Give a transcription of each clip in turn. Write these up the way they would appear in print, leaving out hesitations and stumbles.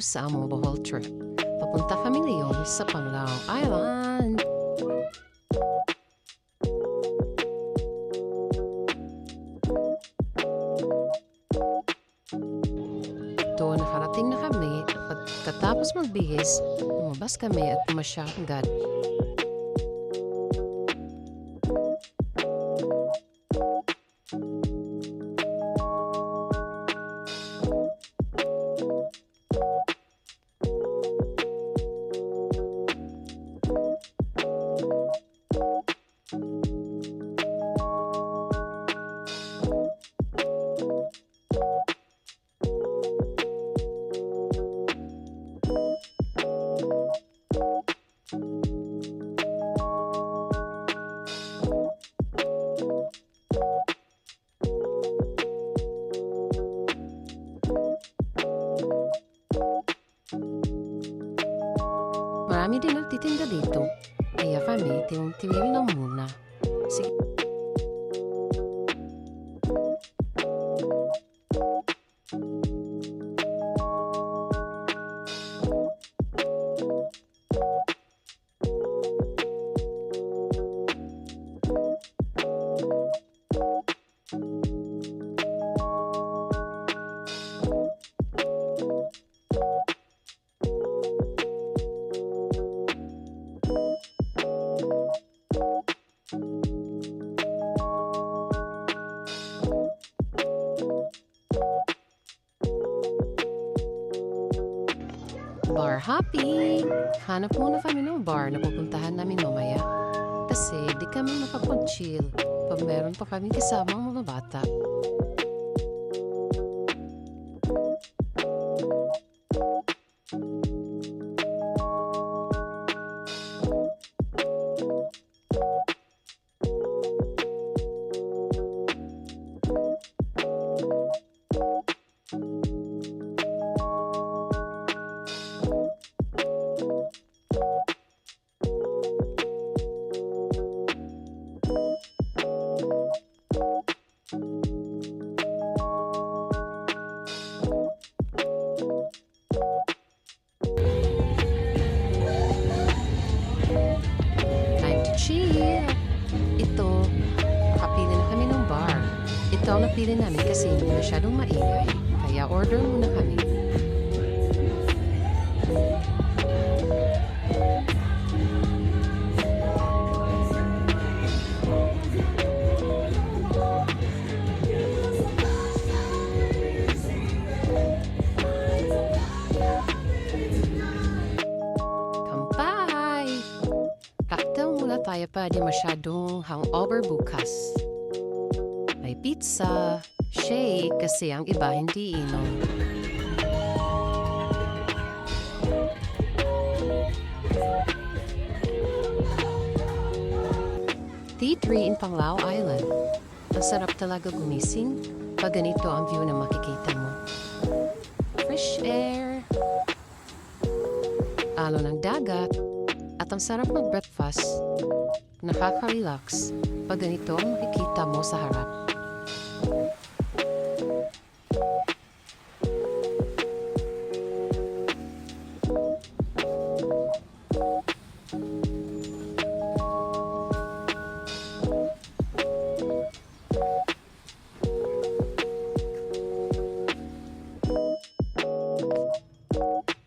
sa among Bohol trip. Papunta kami ngayon sa Panglao Island. Ito, nakarating na kami at pagkatapos magbihis, lumabas kami at pumasya agad. Marami din nagtitinda dito, kaya kami tingin lang muna. Sige. Bar hopping! Hanap muna kami ng bar na pupuntahan namin mamaya. Kasi di kami makapag-chill pag meron pa kami kasamang mga bata. Chill! Ito, nakapili na kami ng bar. Ito ang napili namin kasi hindi masyadong maingay. Kaya order muna kami. Tayo pa di masyadong hangover bukas. May pizza, shake kasi ang iba hindi inom. Tea tree in Panglao Island. Ang sarap talaga gumising pag ganito ang view na makikita mo. Fresh air, alon ng dagat, at ang sarap mag-breakfast. Nakaka-relax pag ganito ang makikita mo sa harap.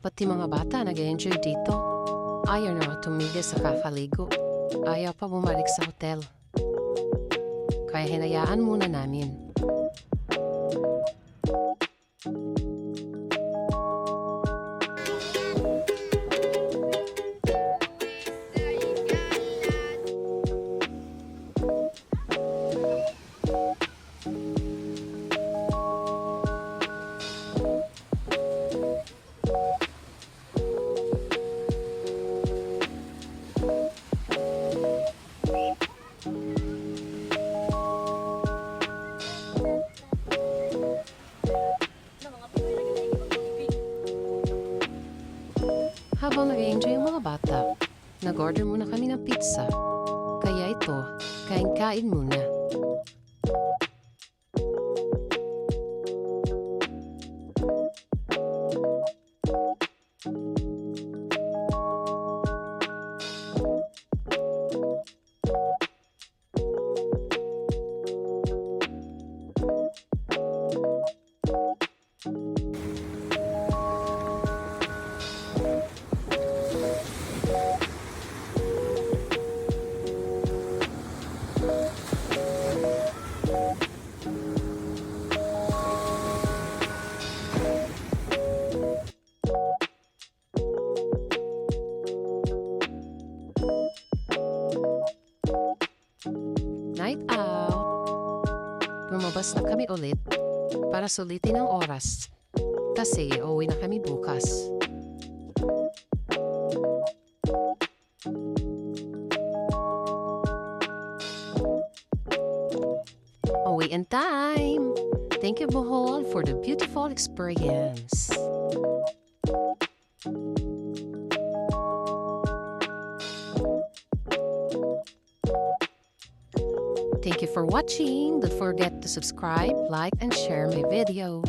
Pati mga bata nag-enjoy dito. Ayaw na tumigil sa kakaligo. Ayaw pa bumalik sa hotel. Kaya hinayaan muna namin. Habang nag-enjoy ang mga bata, nag-order muna kami ng pizza. Kaya ito, kain-kain muna. lalabas na kami ulit para sulitin ang oras. Kasi uuwi na kami bukas. Uwi in time! Thank you, Bohol, for the beautiful experience. Thank you for watching. Don't forget to subscribe, like, and share my video.